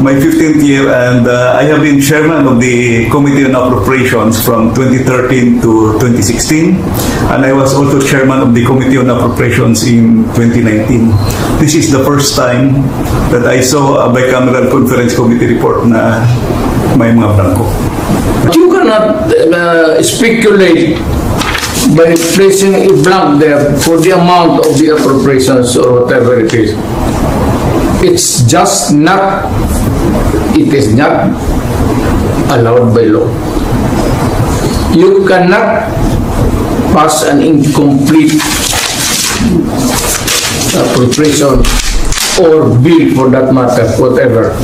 my 15th year, and I have been chairman of the Committee on Appropriations from 2013 to 2016, and I was also chairman of the Committee on Appropriations in 2019. This is the first time that I saw a bicameral conference committee report na may mga blanco. You cannot speculate by placing a blank there for the amount of the appropriations or whatever it is. It's just not, it is not allowed by law. You cannot pass an incomplete appropriation or bill for that matter, whatever.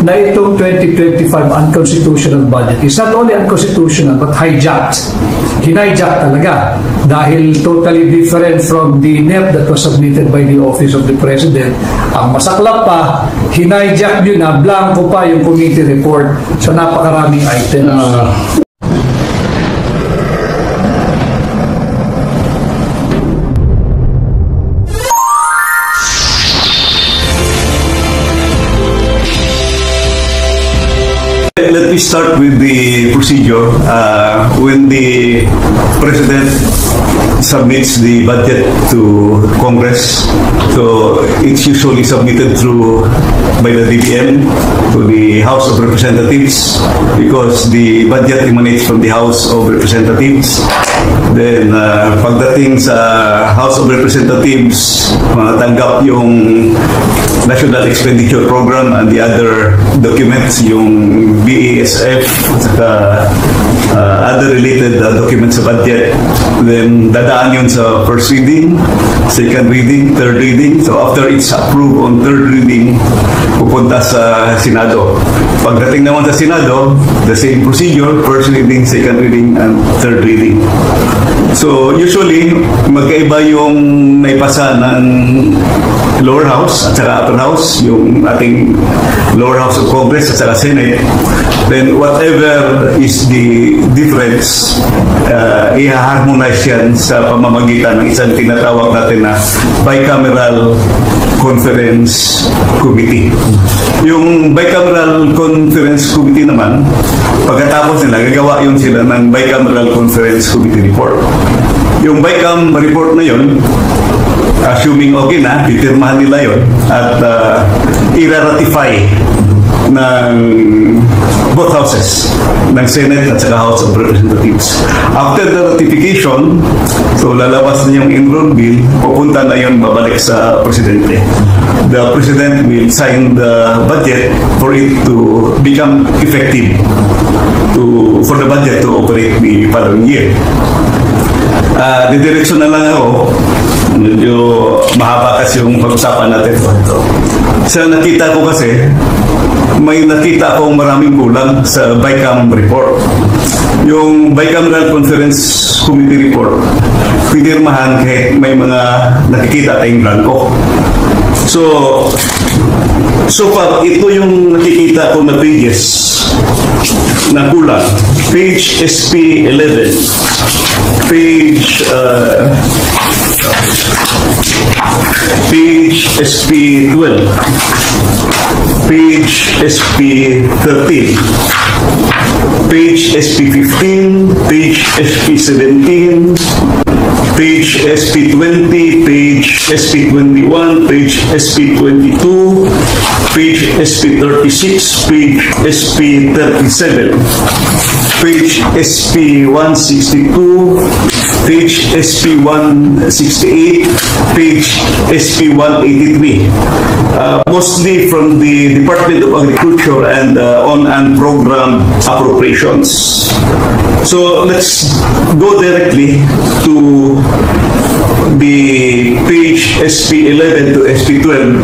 Na itong 2025 unconstitutional budget is not only unconstitutional but hijacked. Hinijack talaga dahil totally different from the NEP that was submitted by the Office of the President. Ang masaklap pa, hinijack nyo na, blanco pa yung committee report sa napakaraming items. Let me start with the procedure. When the President submits the budget to Congress, so it's usually submitted through by the DBM to the House of Representatives because the budget emanates from the House of Representatives. Then pagdating sa House of Representatives, matanggap yung National Expenditure Program and the other documents, yung BASF, saka other related documents sa budget. Then dadaan yun sa first reading, second reading, third reading. So after it's approved on third reading, pupunta sa Senado. Pagdating naman sa Senado, the same procedure, first reading, second reading, and third reading. So usually, magkaiba yung naipasa ng lower house at saka upper house, yung ating lower house of Congress at saka Senate. Then whatever is the difference, i-harmonize yan sa pamamagitan ng isang tinatawag natin na bicameral conference committee. Yung bicameral conference committee naman, pagkatapos nila, gagawa yun sila ng bicameral conference committee report. Yung BICAM report na yun, assuming okay na, pipirmahan nila yun at i-ratify ng both houses, ng Senate at saka House of Representatives. After the ratification, so lalabas na yung enroll bill, pupunta na yun, babalik sa Presidente. The President will sign the budget for it to become effective, for the budget to operate the following year. Didireksyon na lang ako, medyo mahaba kasi yung pag-usapan natin. Sa nakita ko kasi, may nakita akong maraming kulang sa BICAM report. Yung Bicameral Conference Committee report, pinirmahan kahit may mga nakikita tayong blanco. So far, ito yung nakikita ko na pages na kulang. Page SP 11, page SP 12, page SP 13, page SP 15, page SP 17, page SP 20, page SP 21, page SP 22, page SP 36, page SP 37, page SP 162, page SP 168, page SP 183. Mostly from the Department of Agriculture and on program appropriations. So let's go directly to the page SP 11 to SP 12.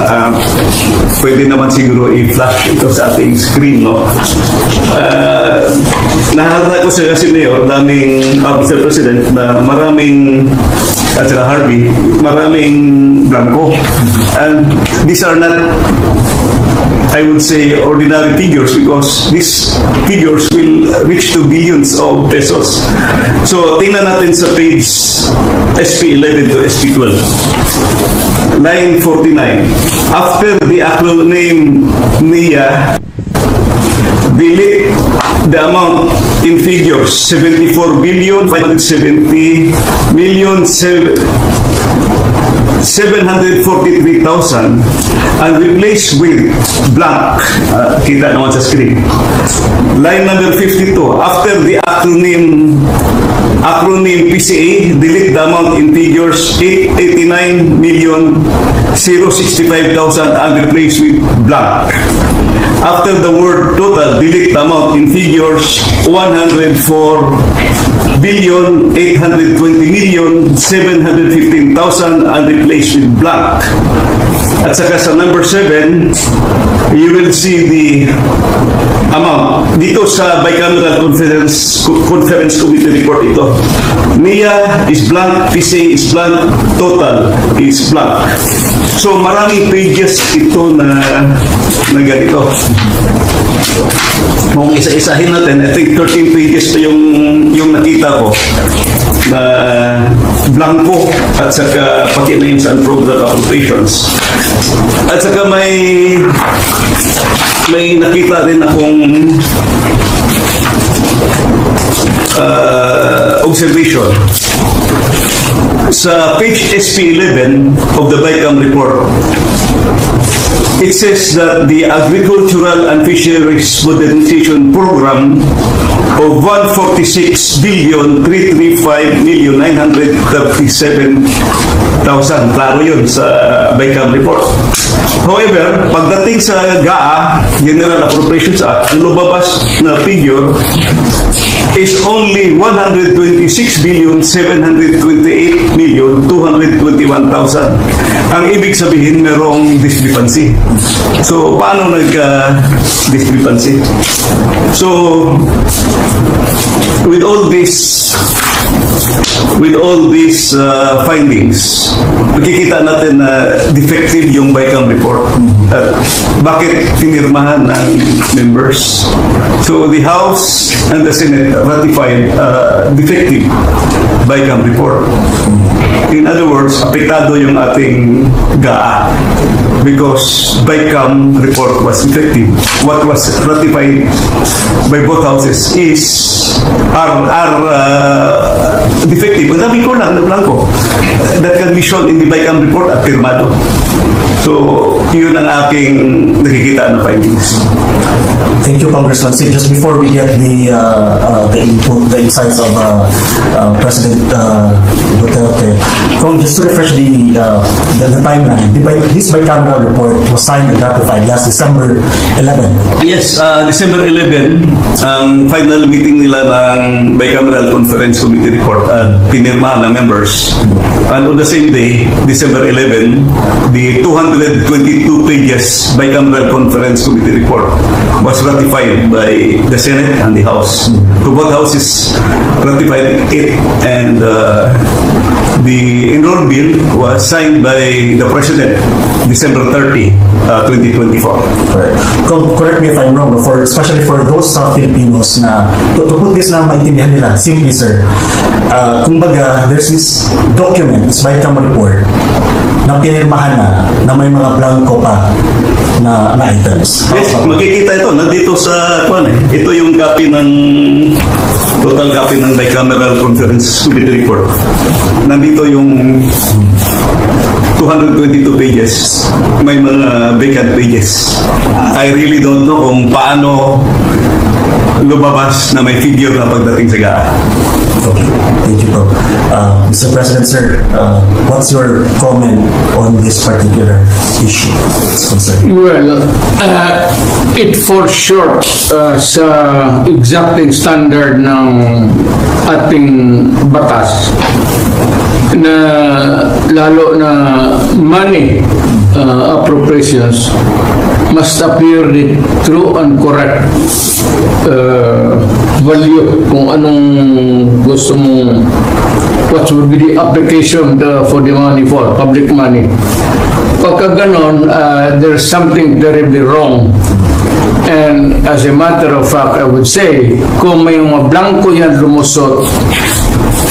Pwede naman siguro i-flash ito sa ating screen, no? Naharap ko sa kasi Mayor, daming Mr. President, na maraming at saka Harvey, maraming blanco. And these are not, I would say, ordinary figures because these figures will reach to billions of pesos. So, tingnan natin sa page SP 11 to SP 12. Line 49. After the acronym NIA, delete the amount in figures 74 billion 570 million 743,000 and replace with blank. Kita naman sa screen. Line number 52. After the acronym PCA, delete the amount in figures 889 million 065,000 and replace with blank. After the word total, delete the amount in figures 104 billion 820 million 715,000 and replace with blank. At saka sa number 7, you will see the amount. Dito sa Bicameral Conference Committee report ito. NIA is blank, PCA is blank, total is blank. So maraming pages ito na ganito. Kung isa-isahin natin, I think 13 pages pa yung nakita ko na blanco at saka pati na yung sa unprogram appropriations. At saka may nakita rin akong observation. Sa page SP11 of the BICAM report, it says that the Agricultural and Fisheries Modernization Program of 146 billion 335 million 937,000. Klaro yun sa BICAM report. However, pagdating sa GAA, General Appropriations Act, ang lumabas na figure is only 126 billion 728 million 221,000. Ang ibig sabihin, merong discrepancy. So, paano nagka-discrepancy? So, with all these findings, makikita natin na defective yung BICAM report. Bakit pinirmahan ng members? So, the House and the Senate ratified defective BICAM report. In other words, apektado yung ating GAA because BICAM report was effective. What was ratified by both houses are defective. Ang dami ko lang na blanco that can be shown in the BICAM report at firmado. So, yun ang aking nakikita na findings. Thank you, Congressman Sid. Just before we get the input, the insights of President Duterte, just to refresh the timeline, this bicameral report was signed and ratified last December 11. Yes, December 11, ang final meeting nila ng Bicameral Conference Committee report at pinirmahan ng members. And on the same day, December 11, the 222 pages Bicameral Conference Committee report was ratified by the Senate and the House. So both houses ratified it, and the enrolled bill was signed by the President December 30, 2024. Correct me if I'm wrong, especially for those Filipinos na to put this na maintindihan nila, simply sir, kumbaga there's this document, this BICAM report na pinirmahan na may mga blanco pa na items. Yes, makikita ito, nandito sa ito yung copy ng total copy ng Bicameral Conference Committee report. Nandito yung 222 pages. May mga vacant pages. I really don't know kung paano lumabas na may figure na pagdating sa GAA. Okay. Thank you, bro. Mr. President, sir, what's your comment on this particular issue? Well, it falls short sa exacting standard ng ating batas na lalo na money appropriations must appear the true and correct value kung anong gusto mo, what would be the application for the money for, public money. Pagka ganon, there's something terribly wrong. And as a matter of fact, I would say, kung may mga blanco yan lumusot,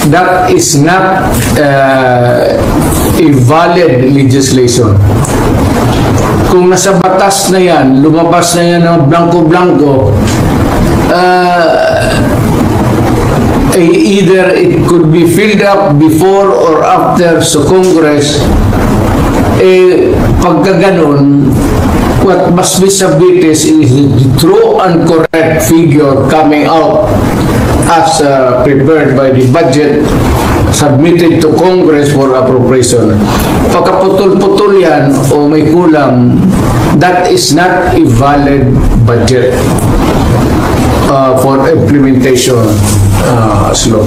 that is not a valid legislation. Kung nasa batas na yan, lumabas na yan ng blanco-blanco, either it could be filled up before or after sa Congress, pagka ganun, what must be submitted is the true and correct figure coming out as prepared by the budget submitted to Congress for appropriation. Pagkaputol-putol yan o may kulang, that is not a valid budget for implementation slow.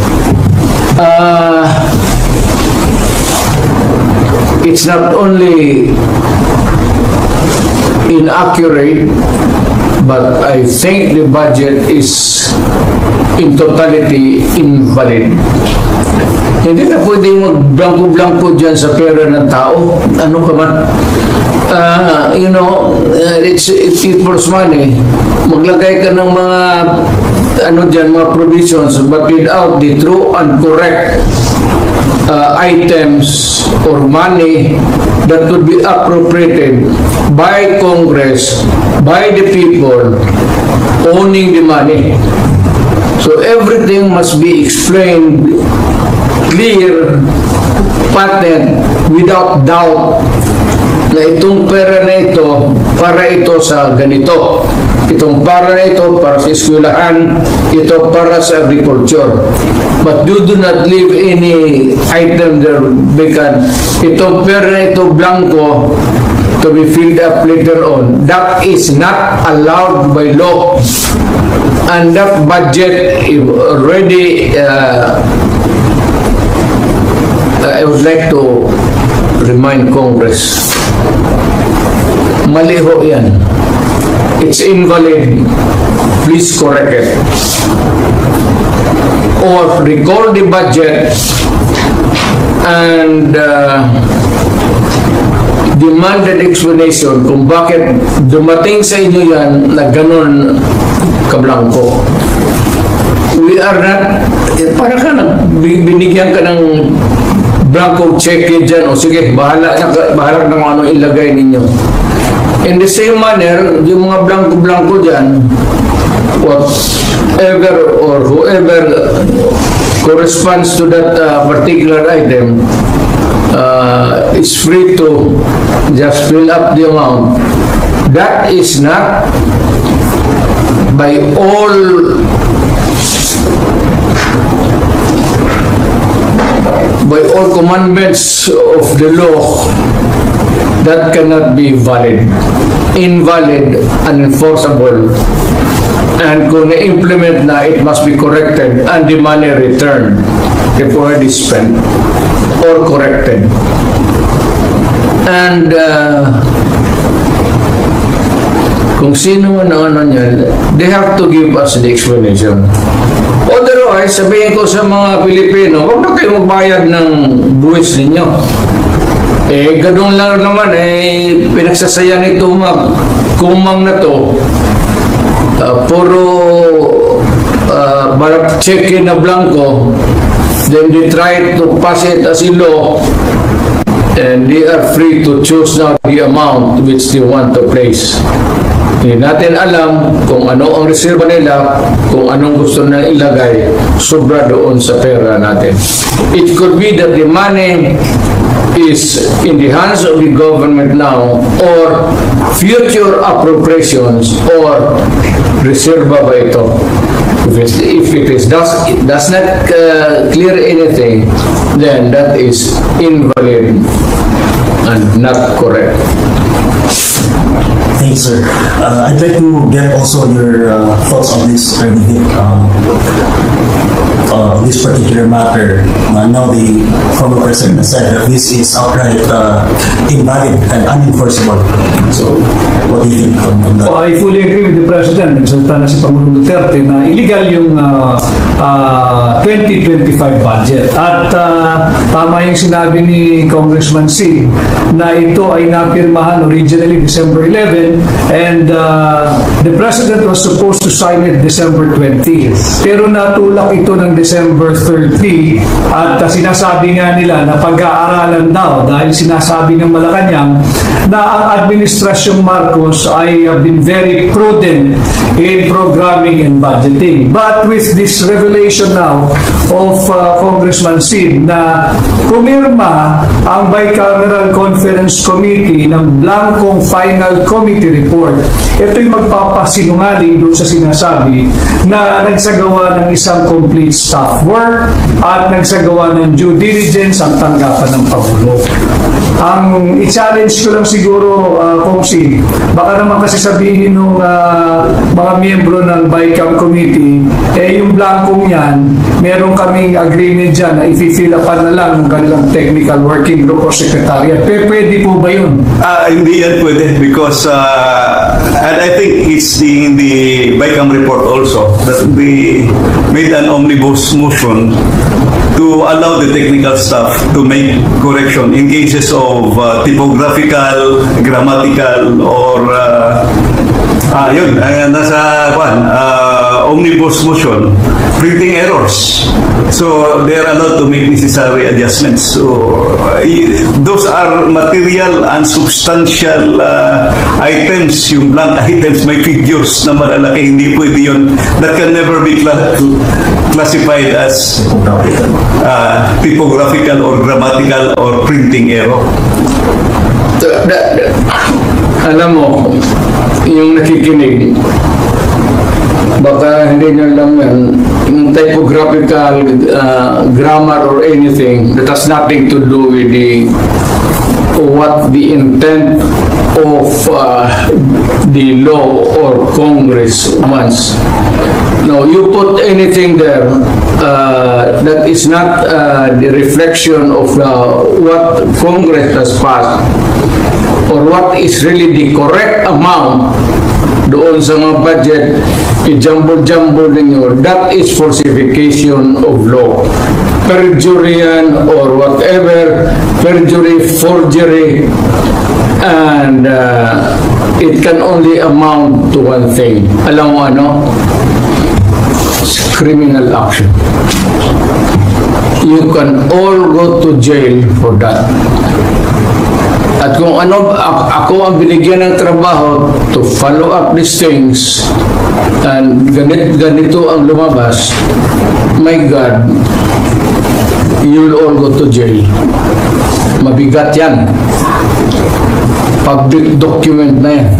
It's not only inaccurate, but I think the budget is in totality invalid. Hindi na pwede mag-blanco-blanco dyan sa pera ng tao. Ano ka man? It's people's money. Maglagay ka ng mga mga provisions, but without the true and correct items or money that could be appropriated by Congress, by the people owning the money. So everything must be explained clear, patent, without doubt na itong pera na ito para ito sa ganito. Itong para na ito para sa eskwelahan, ito para sa agriculture. But you do not leave any item there vacant. Itong pera na ito blanco to be filled up later on. That is not allowed by law. And that budget is already I would like to remind Congress, mali ho yan. It's invalid. Please correct it. Or recall the budget and demand an explanation kung bakit dumating sa inyo yan na ganun kablangko. We are not, para ka binigyan ka ng blanco check dyan, o sige, bahala na kung ano ilagay ninyo. In the same manner, yung mga blanco-blanco dyan, whatever or whoever corresponds to that particular item is free to just fill up the amount. That is not by all commandments of the law. That cannot be valid, invalid, unenforceable. And kung na-implement na, it must be corrected and the money returned before it is spent or corrected. And kung sino man ang ano niyan, they have to give us the explanation. Otherwise, sabihin ko sa mga Pilipino, huwag na kayo magbayad ng buwis ninyo. Ganun lang naman, pinagsasaya nito kumang na to. Puro balak check-in na blanco, then they try to pass it as a law, and they are free to choose now the amount which they want to place. Hindi natin alam kung ano ang reserva nila, kung anong gusto na ilagay, sobra doon sa pera natin. It could be that the money is in the hands of the government now, or future appropriations, or reserva ba ito. If it does not clear anything, then that is invalid and not correct. Thanks, sir. I'd like to get also your thoughts on this this particular matter. Now the former president has said that this is outright invalid and unenforceable. So, what do you think on that? I fully agree with the President. Nagsalita na si Pangulong Duterte na illegal yung 2025 budget. At tama yung sinabi ni Congressman Sy na ito ay napirmahan originally December 11 President, and the President was supposed to sign it December 20. Pero natulak ito ng December 30 at sinasabi nga nila na pag-aaralan daw dahil sinasabi ng Malacanang na ang Administrasyong Marcos ay have been very prudent in programming and budgeting. But with this revelation now of Congressman Sid na pumirma ang Bicameral Conference Committee ng blankong final committee report, ito'y magpapasinungaling doon sa sinasabi na nagsagawa ng isang complete staff work at nagsagawa ng due diligence ang tanggapan ng Pangulo. Ang i-challenge ko lang siguro, Kong Sid, baka naman kasi sabihin ng mga miyembro ng BICAM Committee, yung blankong yan, meron kaming agreement dyan na i-fill upan na lang ng kanilang technical working group o secretariat. Pwede po ba yun? Hindi yan pwede because and I think it's in the BICAM report also that we made an omnibus motion to allow the technical staff to make correction in cases of typographical, grammatical, or nasa omnibus motion, printing errors. So they are allowed to make necessary adjustments. So those are material and substantial items, yung blank items, may figures na malalaki, hindi pwede yun. That can never be classified as typographical or grammatical or printing error. Alam mo, yung nakikinig, baka hindi nyo lang yan, yung typographical, grammar or anything that has nothing to do with what the intent of the law or Congress wants. No, you put anything there that is not the reflection of what Congress has passed or what is really the correct amount doon sa mga budget, i-jumble-jumble ninyo, that is falsification of law. Perjury yan or whatever, perjury, forgery, and it can only amount to one thing. Alam mo ano? Criminal action. You can all go to jail for that. At kung ano, ako ang binigyan ng trabaho to follow up these things and ganito ang lumabas, my God, you'll all go to jail. Mabigat yan. Public document na yan.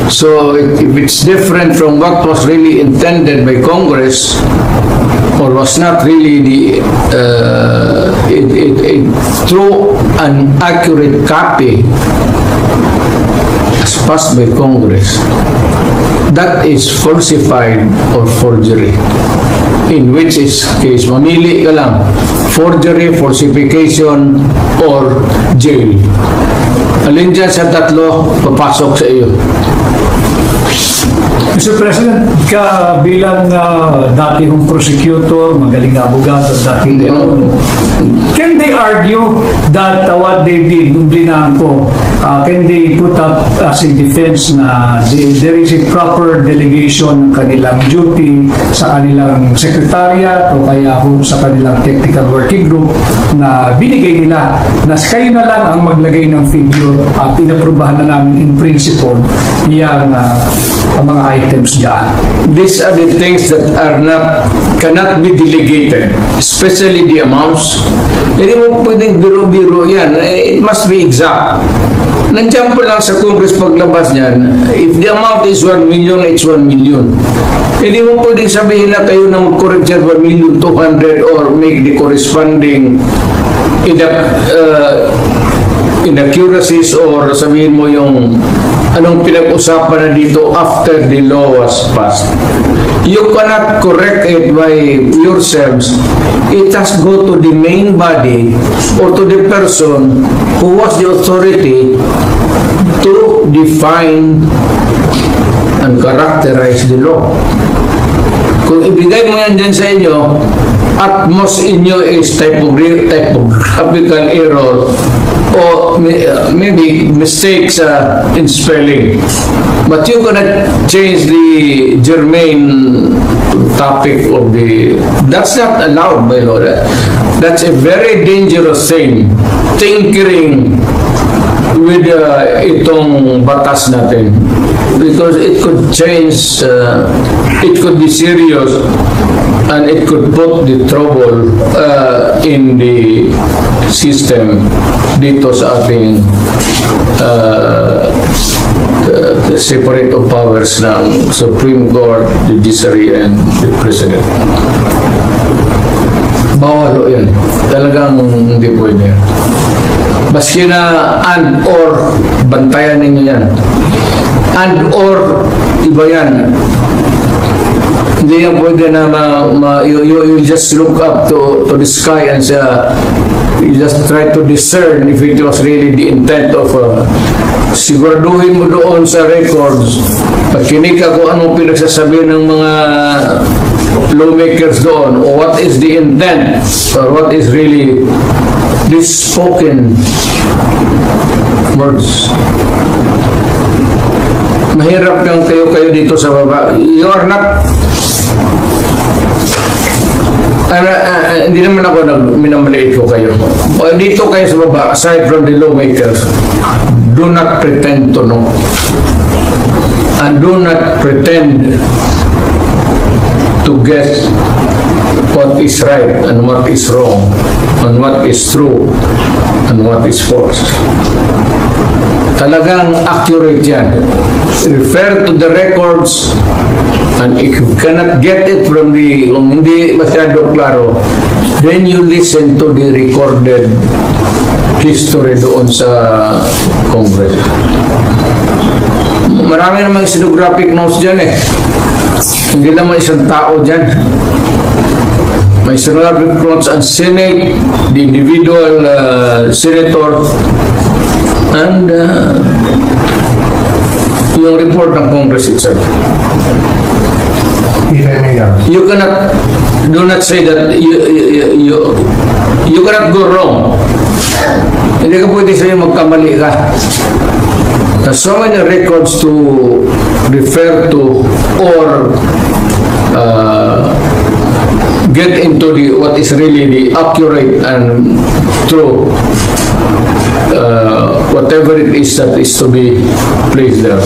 So if it's different from what was really intended by Congress or was not really through an accurate copy as passed by Congress, that is falsified or forgery. In which case, mamili ka lang, forgery, falsification, or jail. Alin dyan sa tatlo, papasok sa iyo. Mr. President, ka bilang dati kong prosecutor, magaling na abogado, dati can they argue that what they did, nung blinaan ko, can they put up as a defense na there is a proper delegation ng kanilang duty sa kanilang secretariat o kaya kung sa kanilang technical working group na binigay nila na kayo na lang ang maglagay ng figure at inaprubahan na namin in principle yung mga items dyan. These are the things that cannot be delegated, especially the amounts. Hindi mo pwedeng biro-biro yan. It must be exact. Nandiyan po lang sa Congress paglabas niyan, if the amount is 1 million, it's 1 million. Hindi mo pwedeng sabihin na kayo na mag-correct dyan 1,200,000 or make the corresponding inaccuracies or sabihin mo yung anong pinag-usapan na dito after the law was passed. You cannot correct it by yourselves. It has go to the main body or to the person who was the authority to define and characterize the law. Kung ibigay mo yan dyan sa inyo, at most inyo is typographical error or maybe mistakes in spelling. But you cannot change the germane topic of the... That's not allowed by law. That's a very dangerous thing. Tinkering with itong batas natin. Because it could change, it could be serious, and it could put the trouble in the system dito sa ating separate of powers ng Supreme Court, Judiciary, and the President. Bawal o yan. Talagang hindi pwede. Maski na and or, bantayan ninyo yan. And or, iba yan. Hindi yan pwede na you just look up to the sky and say, you just try to discern if it was really the intent of siguraduhin mo doon sa records. Pagkinig ka kung anong pinagsasabi ng mga lawmakers doon, or what is the intent, or what is really this spoken words. Mahirap yung kayo dito sa baba. You are not... hindi naman ako minamaliit ko kayo. Dito kayo sa baba, aside from the lawmakers, do not pretend to know. And do not pretend to guess what is right and what is wrong, and what is true and what is false. Talagang accurate yan. Refer to the records, and if you cannot get it from the, kung hindi masyado klaro, then you listen to the recorded history doon sa Congress. Marami namang stenographic notes dyan eh. Hindi naman isang tao dyan. May stenographic notes ang Senate, the individual senator, and yung report ng Congress itself. You cannot, do not say that you cannot go wrong. Hindi ka pwede sa'yo magkamali ka. There's so many records to refer to or get into what is really the accurate and true whatever it is that is to be placed there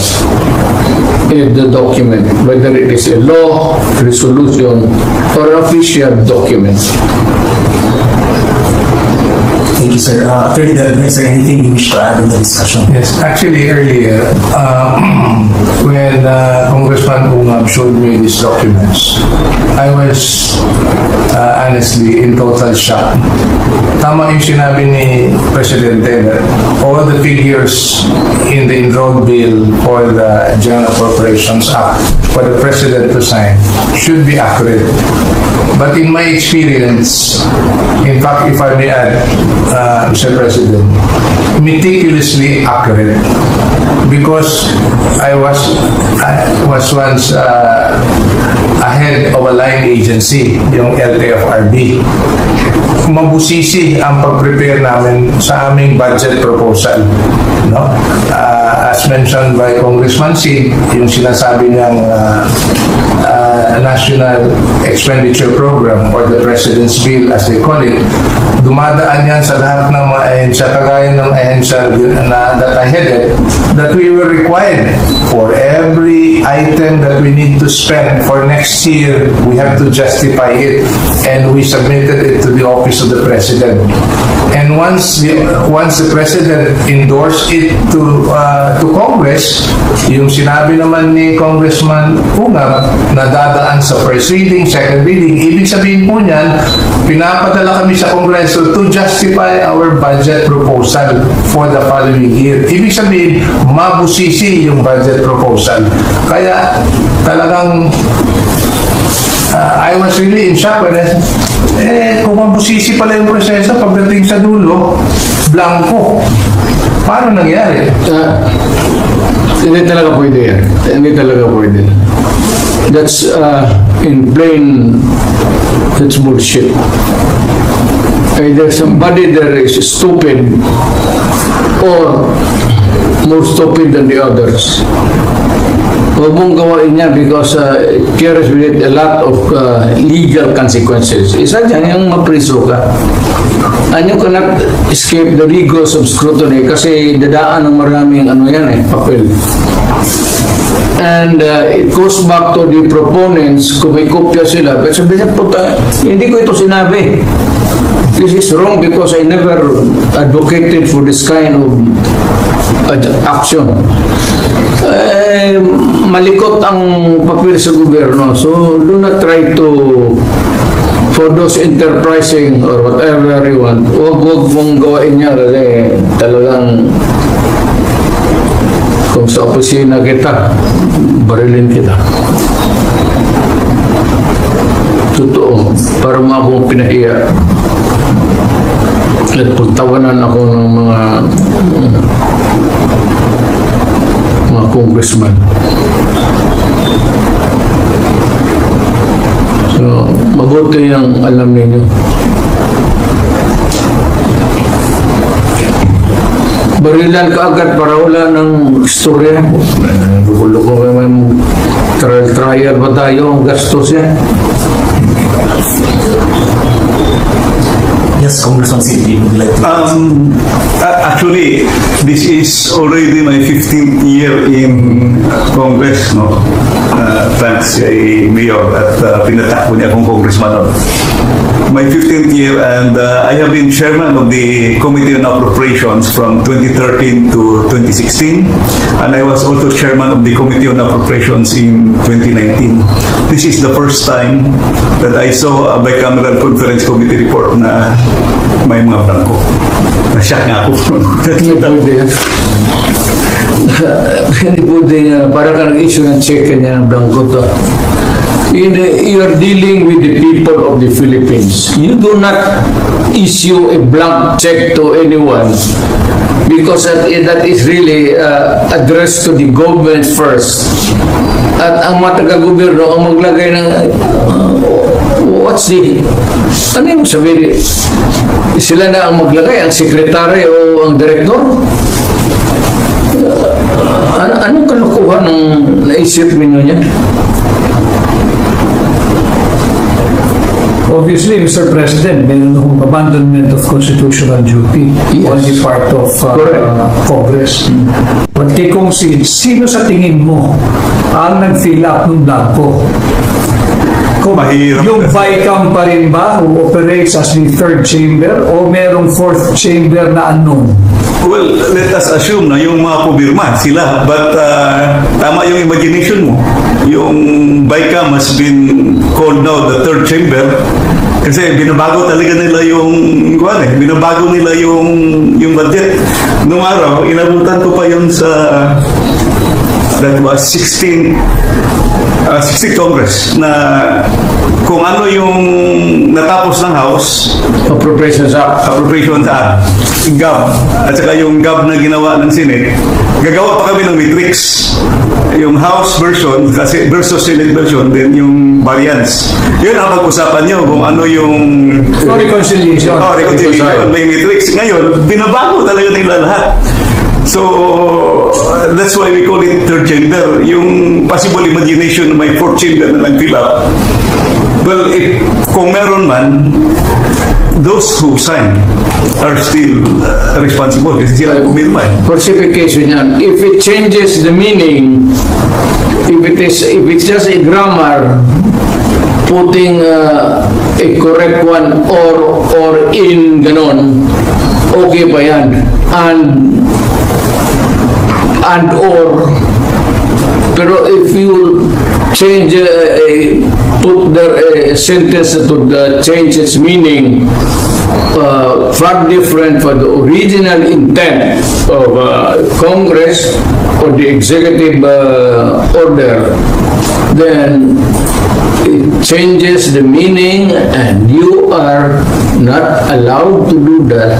in the document, whether it is a law, resolution, or an official document. Thank you, sir. Attorney Delgado, is there anything you wish to add in the discussion? Yes, actually earlier, when Congressman Ungab showed me these documents, I was honestly in total shock. Tama yung sinabi ni Presidente that all the figures in the enrolled bill for the General Appropriations Act for the President to sign should be accurate. But in my experience, in fact, if I may add, Mr. President, meticulously accurate, because I was once ahead of a line agency, yung LTFRB. Mabusisi ang pag-prepare namin sa aming budget proposal. No? As mentioned by Congressman Sid, yung sinasabi niyang National Expenditure Program or the President's Bill as they call it, dumadaan yan sa lahat ng mga ahensya, kagaya ng ahensya that I headed, that we were required for every item that we need to spend for next year, we have to justify it, and we submitted it to the Office of the President. And once the President endorsed it to Congress, yung sinabi naman ni Congressman Ungab na dadaan sa first reading, second reading, ibig sabihin po niyan, pinapadala kami sa Kongreso to justify our budget proposal for the following year. Ibig sabihin, mabusisi yung budget proposal. Kaya talagang I was really in shock when kung mabusisi pala yung proseso, pagdating sa dulo, blanco. Paano nangyari? Hindi talaga pwede yan. Hindi talaga pwede. That's in plain, that's bullshit. Either somebody there is stupid or more stupid than the others. Huwag mong gawain niya because it carries with it a lot of legal consequences. Isa dyan yung mapriso ka. And you cannot escape the rigors of scrutiny kasi dadaan ng maraming papel. And it goes back to the proponents, kung may kopya sila. Pero sabi niya, hindi ko ito sinabi. This is wrong because I never advocated for this kind of action. Malikot ang papel sa gobyerno. So, do not try to, for those enterprising or whatever you want, huwag mong gawain niya kasi talagang kung sa opisina kita, barilin kita. Totoo, para mo akong pinahiya. At pagtawanan ako ng mga congressman. So, mabuti yung alam ninyo. Barilan ka agad para wala ng istorya. Gulo ko may trial ba tayo? Ang gastos yan. Yes, Congressman Sidney would like to. Actually, this is already my 15th year in Congress, no? Thanks kay Mayor at pinatakbo niya akong congressman. No? My 15th year, and I have been chairman of the Committee on Appropriations from 2013 to 2016, and I was also chairman of the Committee on Appropriations in 2019. This is the first time that I saw a bicameral conference committee report na may mga blanco. Nasyak nga ako. Hindi po din, para ka nag-issue ng check niya ng blanco to. You are dealing with the people of the Philippines. You do not issue a blank check to anyone because that is really addressed to the government first. At ang mga taga-gobyerno ang maglagay ng ano yung sabihin? Sila na ang maglagay, ang sekretary o ang direktor? Anong kalukuhan ng naisip ninyo niya? Obviously, Mr. President, meron akong abandonment of constitutional duty on the part of Congress. But kay Kong Sid, sino sa tingin mo ang nag-fill up ng blanco? Kung yung VICAM pa rin ba who operates as the third chamber o merong fourth chamber na unknown? Well, let us assume na yung mga pumirma sila, but tama yung imagination mo. Yung VICAM has been called now the third chamber kasi binabago talaga nila binabago nila yung budget. Noong araw, inabutan ko pa yun sa that was 16th Congress na kung ano yung natapos ng House Appropriations Act, GAB, at saka yung GAB na ginawa ng Senate, gagawa pa kami ng matrix. Yung House version kasi versus Senate version, then yung variance. Yun ang pag-usapan nyo kung ano yung reconciliation. Reconciliation, may matrix. Ngayon, binabago talaga nila lahat. So, that's why we call it third chamber. Yung possible imagination na may fourth chamber na nag-fill up. Well, kung meron man, those who sign are still responsible kasi sila pumirma. Falsification yan. If it changes the meaning, if it's just a grammar, putting a correct one or in ganon, okay ba yan? And or pero if you change put the sentence to change its meaning far different from the original intent of Congress or the executive order, then it changes the meaning and you are not allowed to do that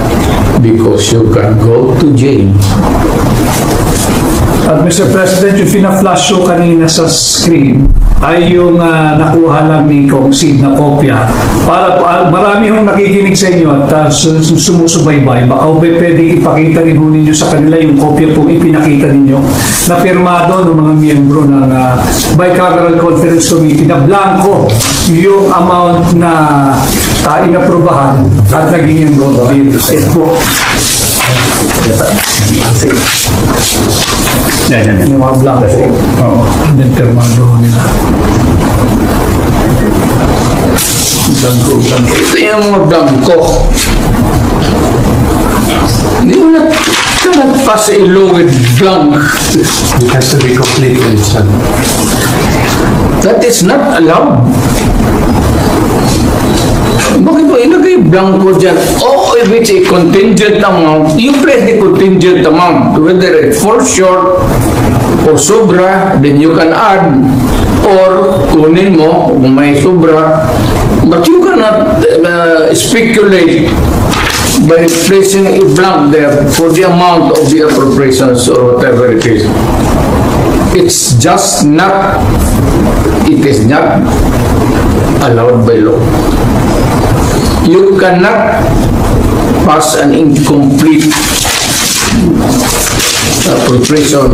because you can go to jail. At Mr. President, yung pina-flash show kanina sa screen ay yung nakuha lang ni Kong Sid na kopya. Para marami hong nakikinig sa inyo at sumusubaybay. Baka pwede ipakita rin ninyo sa kanila yung kopya pong ipinakita ninyo na pirmado ng mga miyembro ng Bicameral Conference Committee na blanco yung amount na inaprubahan at naging enrolled bill. Ito po. Yung mga blanco. Oo. Then pirmado nila. Blanco. Ito yung mga blanco. Hindi mo na cannot pass a law with blank. It has to be complete and done. That is not allowed. Bakit mo ilagay blanco dyan? Oh, if it's a contingent amount, you place the contingent amount. Whether it falls short or sobra, then you can add. Or kunin mo kung may sobra. But you cannot speculate by placing a blank there for the amount of the appropriations or whatever it is. It's just not, it is not allowed by law. You cannot pass an incomplete appropriation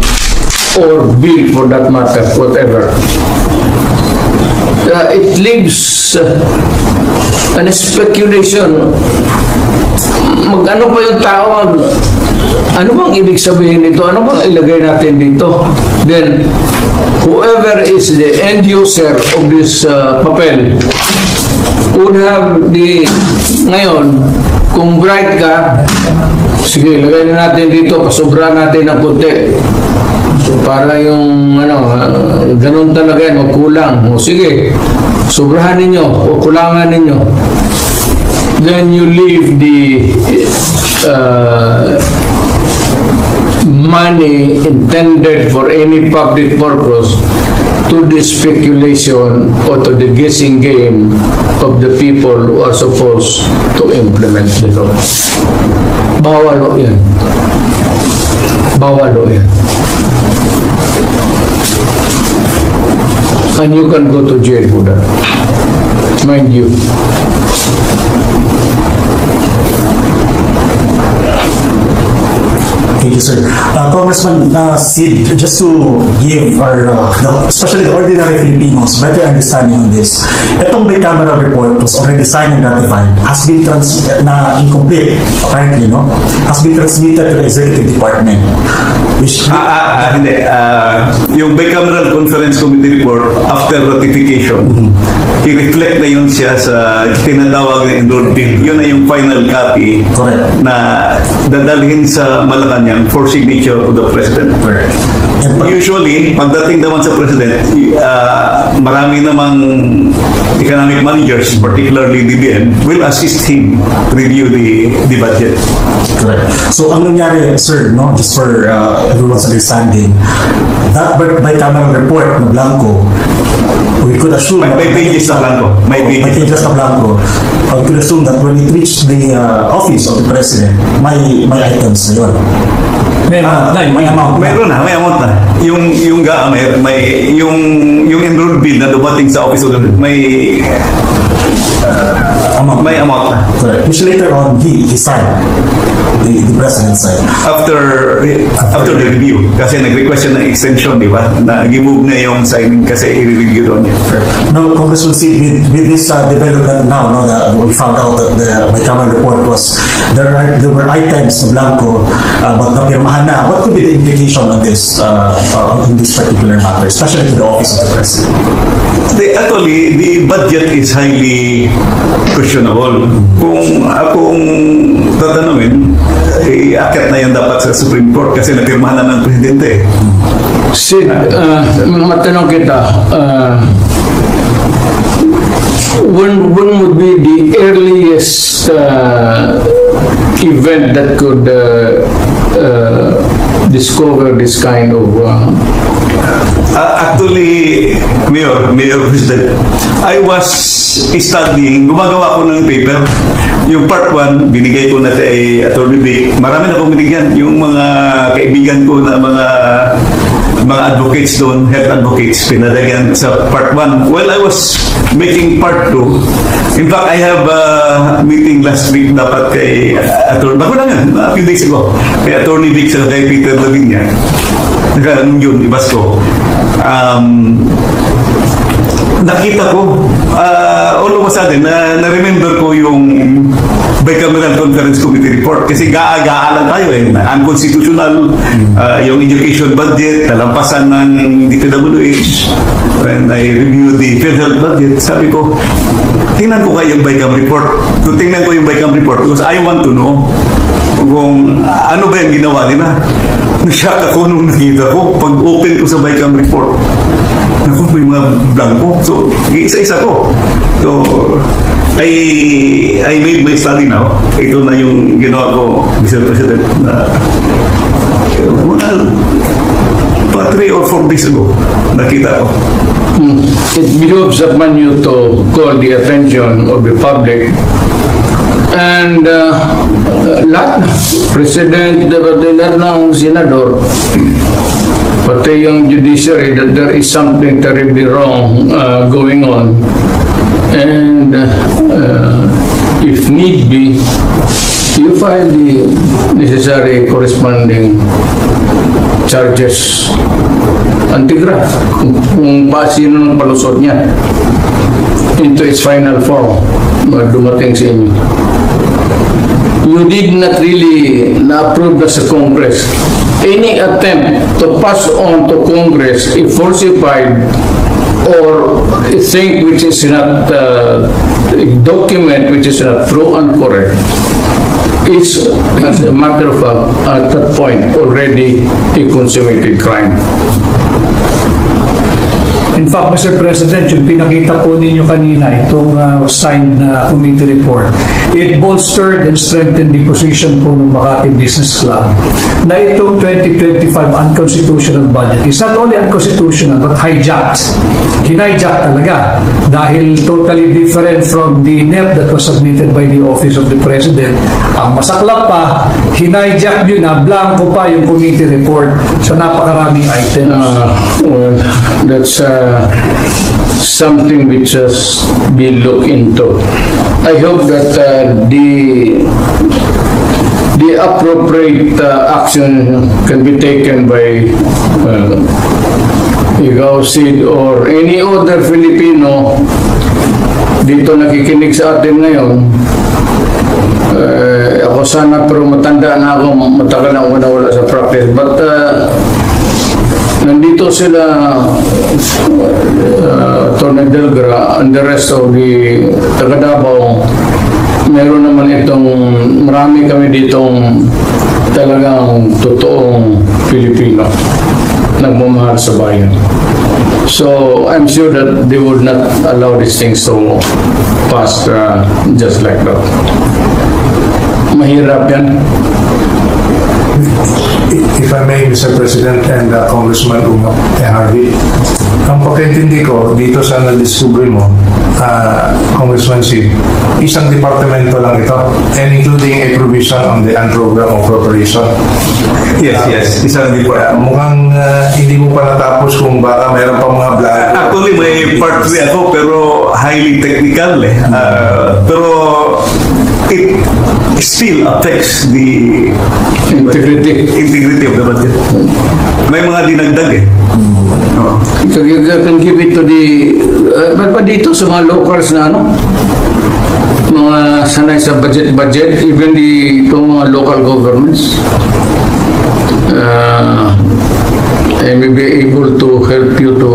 or bill for that matter, whatever. It leaves an speculation. Ano pa yung tao? Ano bang ibig sabihin nito? Ano bang ilagay natin dito? Then, whoever is the end user of this papel would have the, ngayon, kung bright ka, sige, ilagay na natin dito, pasobra natin ng konti. Para yung, ganun talaga yan, o kulang. O sige, sobrahan ninyo, o kulangan ninyo. Then you leave the money intended for any public purpose to the speculation or to the guessing game of the people who are supposed to implement the law. Bawal o yan. Bawal o yan. And you can go to jail for that. Mind you. Thank you, sir. Congressman Sid, just to give our, especially the ordinary Filipinos, better understanding on this, itong bicameral report was already signed and ratified, has been incomplete, apparently, no? Has been transmitted to the Executive Department. Which, hindi. Yung Bicameral Conference Committee report, after ratification, i-reflect na yun siya sa tinatawag na enrolled bill. Yun na yung final copy na dadalhin sa Malacanang for signature of the President. Usually, pagdating naman sa President, marami namang economic managers, particularly DBM, will assist him review the budget. Correct. So, ang nangyari, sir, no, just for everyone's understanding, that bicameral report na blanco, we could assume... May pages na blanco. May pages na blanco. We could assume that when it reached the office of the President, may items na yun. May amount. Meron na, may amount na. Yung enrolled bill na dumating sa office of the may amount na. Correct. Which later on, he signed. The President signed. After the review. Kasi nag-request siya ng extension, di ba? Nag-move na yung signing kasi i-review doon. Now, Congressman, see, with this development now, no, we found out that the bicameral report was, there were items na blanco, but napirmahan na. What could be the implication on this in this particular matter, especially to the office of the President? Actually, the budget is highly questionable. Kung akong tatanungin, akit na yan dapat sa Supreme Court kasi napirmahan na ng Presidente. Sid, matanong kita, when would be the earliest event that could discover this kind of actually, Mayor President, I was studying, gumagawa ko ng paper. Yung part 1, binigay ko na kay Atty. Vic. Marami na kong binigyan. Yung mga kaibigan ko na mga mga advocates doon, health advocates, pinadagan sa part 1. Well, I was making part 2. In fact, I have a meeting last week dapat kay Attorney, bako lang yan, a few days ago, kay Attorney Vic sa kay Peter Lavinia. Nagkaroon yun, ibas ko. Nakita ko, all of a sudden, na-remember ko yung Bicameral Conference Committee report kasi gaa-gaa lang tayo unconstitutional, yung education budget, talampasan ng DPWH. When I reviewed the federal budget, sabi ko, tingnan ko kayo yung Bicam report. So, tingnan ko yung Bicam report because I want to know kung ano ba yung ginawa nila. Nashock ako nung nakita ko pag open ko sa Bicam report. Naku, may mga blanco. So, isa-isa ko. So, I made my study now. Ito na yung ginawa ko, Mr. President, na mga 3 or 4 days ago, nakita ko. It behooves upon you to call the attention of the public and lahat na, President, lahat ng Senador, pati yung judiciary, that there is something terribly wrong going on. And if need be, you file the necessary corresponding charges anti-graft kung sino ng palusot niya into its final form dumating sa inyo. You did not really na-approve na sa Congress. Any attempt to pass on to Congress a falsified or a thing which is not a document which is not true and correct is, as a matter of fact, at that point already a consummated crime. In fact, Mr. President, yung pinakita po ninyo kanina, itong signed na committee report, it bolstered and strengthened the position po ng Makati Business Club na itong 2025 unconstitutional budget is not only unconstitutional but hijacked. Hinijack talaga dahil totally different from the NEP that was submitted by the Office of the President. Ang masaklap pa, hinijack yun na blanco pa yung committee report sa napakaraming items. Well, that's something which has been looked into. I hope that the appropriate action can be taken by ikaw, Sid, or any other Filipino dito nakikinig sa atin ngayon. Ako sana, pero matanda na ako, matagal na ako nawala sa practice. But nandito sila, Attorney Delgra and the rest of the taga Davao, meron naman itong, marami kami ditong talagang totoong Pilipino nagmamahal sa bayan. So I'm sure that they would not allow these things to pass just like that. Mahirap yan. If I may, Mr. President and Congressman Uno Harvey, ang pagkaintindi ko dito sa na-discovery mo, Congressman Sid, isang departamento lang ito, and including a provision on the unprogrammed appropriation. Yes, isang department. Mukhang hindi mo pa natapos kung baka mayroon pa mga blanco. Actually, may part 3 ako, pero highly technical pero it still affects the integrity of the budget. May mga dinagdag So you can give it to the ba't pa dito sa mga locals na mga sanay sa budget, even itong mga local governments, I may be able to help you to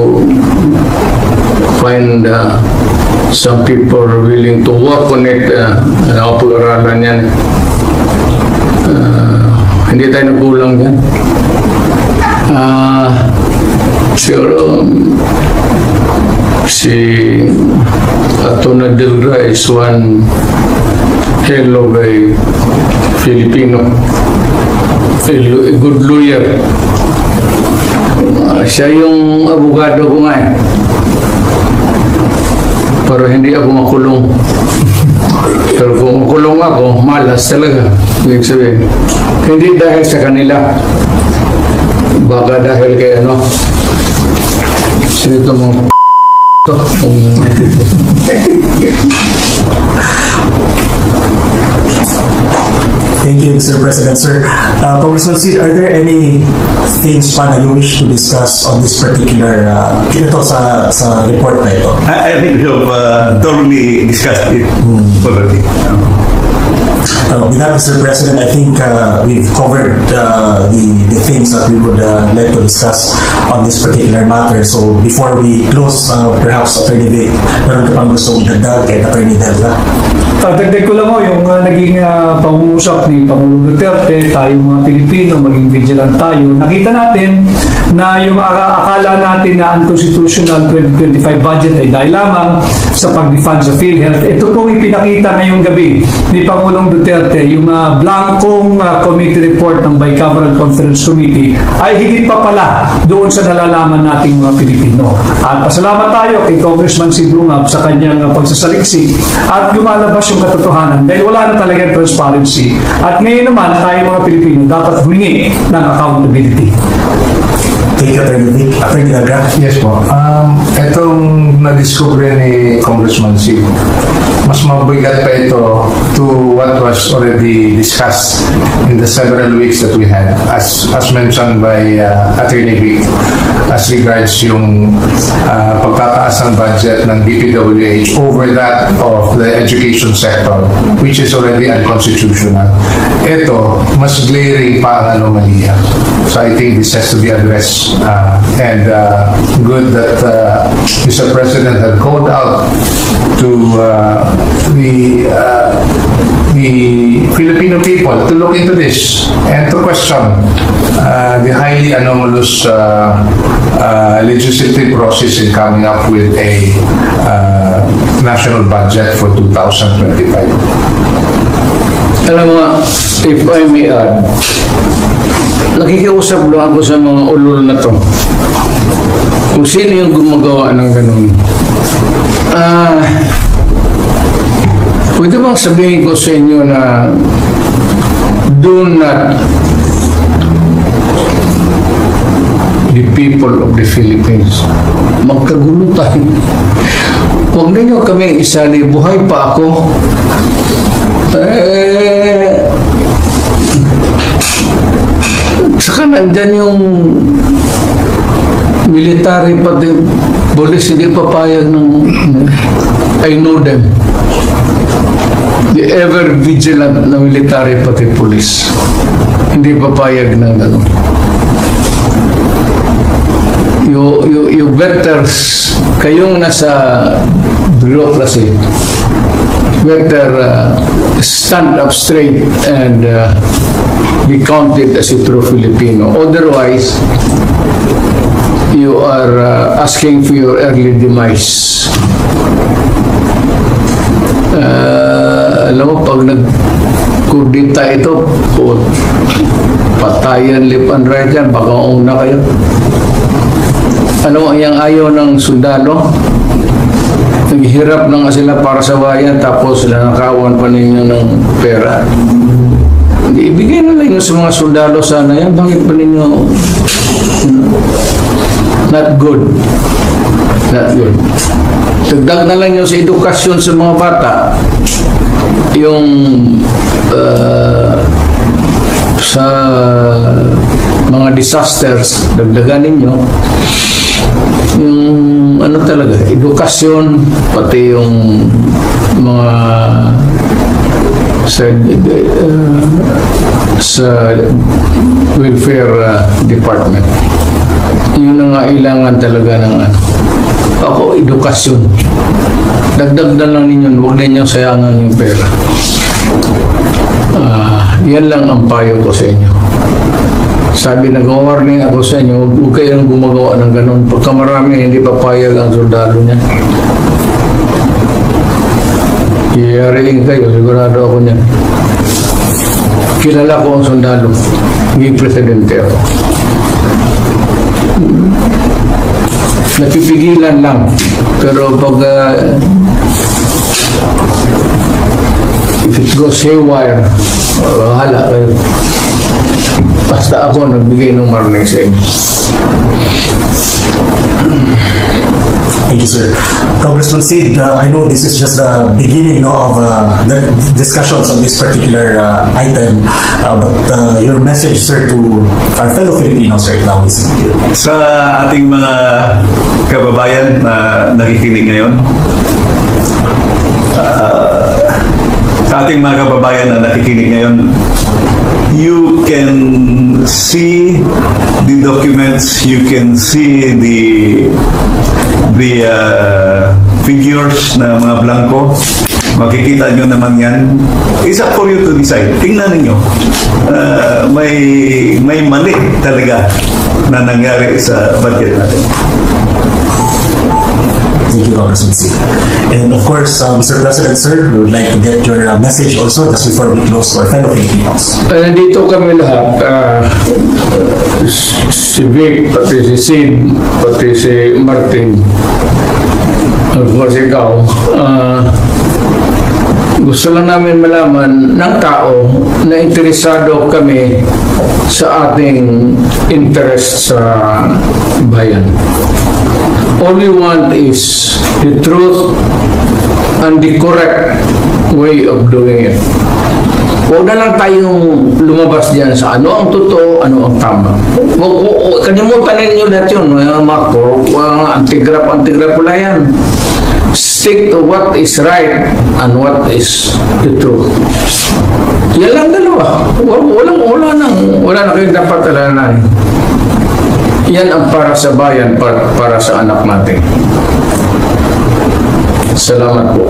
find some people willing to work on it. Pag-aralan yan. Hindi tayo nagkulang yan. Siguro si Attorney Delgra is one hell of a Filipino, a good lawyer. Siya yung abogado ko nga pero hindi ako makulong. Pero kung makulong ako, malas talaga. Ibig sabihin, hindi dahil sa kanila. Baka dahil kay ano, sino ito mo ito? Thank you, Mr. President. Sir, Congressman Sid, are there any things pa na you wish to discuss on this particular ito sa report na ito? I think we have thoroughly discussed it already. With that, Mr. President, I think we've covered the things that we would like to discuss on this particular matter. So before we close, perhaps Attorney Vic, meron ka pang gusto dagdag kay Attorney Delga? Dagdag ko lang mo yung naging pangungusap ni Pangulong Duterte, tayo mga Pilipino, maging vigilant tayo. Nakita natin na yung akala natin na unconstitutional 2025 budget ay dahil lamang sa pag-defund sa PhilHealth. Ito pong ipinakita ngayong gabi ni Pangulong Duterte, yung blankong committee report ng Bicameral Conference Committee ay higit pa pala doon sa nalalaman nating mga Pilipino. At pasalamat tayo kay Congressman Sid Bungab sa kanyang pagsasaliksik at lumalabas yung katotohanan dahil wala na talagang transparency. At ngayon naman tayo mga Pilipino dapat humingi ng accountability. Thank you, Attorney Vic. Attorney Delga? Yes po. Itong na-discover ni Congressman Sid, mas mabigat pa ito to what was already discussed in the several weeks that we had. As mentioned by Attorney Vic, as regards yung pagtataas ng budget ng DPWH over that of the education sector, which is already unconstitutional. Ito, mas glaring pa ang anomalya. So I think this has to be addressed. And good that Mr. President had called out to the Filipino people to look into this and to question the highly anomalous legislative process in coming up with a national budget for 2025. Alam mo, if I may add, nakikiusap lang ako sa mga ulol na to. Kung sino yung gumagawa ng ganun. Pwede bang sabihin ko sa inyo na do not the people of the Philippines magkagulo tayo. Huwag ninyo kami isali, buhay pa ako. Saka nandyan yung military pati police hindi papayag ng I know them, the ever vigilant na military pati police hindi papayag ng gano'n. You better, kayong nasa bureaucracy, better stand up straight and be counted as a true Filipino. Otherwise, you are asking for your early demise. Alam mo, pag nag-kudita ito, patayan, lip and right yan, baka una kayo. Ano ang ayaw ng sundalo? Naghihirap na nga sila para sa bayan, tapos nanakawan pa ninyo ng pera. Ibigay na lang sa mga sundalo sana yan. Bakit pa ninyo? Not good. Not good. Dagdag na lang yun sa edukasyon sa mga bata. Yung sa mga disasters, dagdagan ninyo. Yung ano talaga, edukasyon, pati yung mga sa welfare department. Yun ang kailangan talaga ng ako, edukasyon. Dagdag na lang ninyo, huwag ninyong sayangan yung pera. Yan lang ang payo ko sa inyo. Sabi, nag-warning ako sa inyo, huwag kayong gumagawa ng ganun. Pagka marami, hindi papayag ang soldado niya. Iyariin kayo, sigurado ako niyan. Kilala ko ang sundalo. Naging presidente ako. Napipigilan lang. Pero pag if it goes haywire, hala kayo. Basta ako nagbigay ng warning sa inyo. Thank you, sir. Congressman Sid, I know this is just the beginning of the discussions on this particular item, but your message, sir, to our fellow Filipinos right now is Sa ating mga kababayan na nakikinig ngayon, you can see the documents, you can see the figures na mga blanco. Makikita nyo naman yan. It's up for you to decide. Tingnan ninyo. May mali talaga na nangyari sa budget natin. Thank you, Congressman Sid. And of course, Mr. President, sir, we would like to get your message also just before we close to our fellow Filipinos. Nandito kami lahat, si Vic, pati si Sid, pati si Martin, of course ikaw. Gusto lang namin malaman ng tao na interesado kami sa ating interest sa bayan. All we want is the truth and the correct way of doing it. Huwag na lang tayong lumabas dyan sa ano ang totoo, ano ang tama. Kalimutan ninyo lahat yun, Marco. Antigrap wala yan. Stick to what is right and what is the truth. Yan lang dalawa. Wala na kayong dapat alalahanin. Yan ang para sa bayan, para sa anak natin. Salamat po.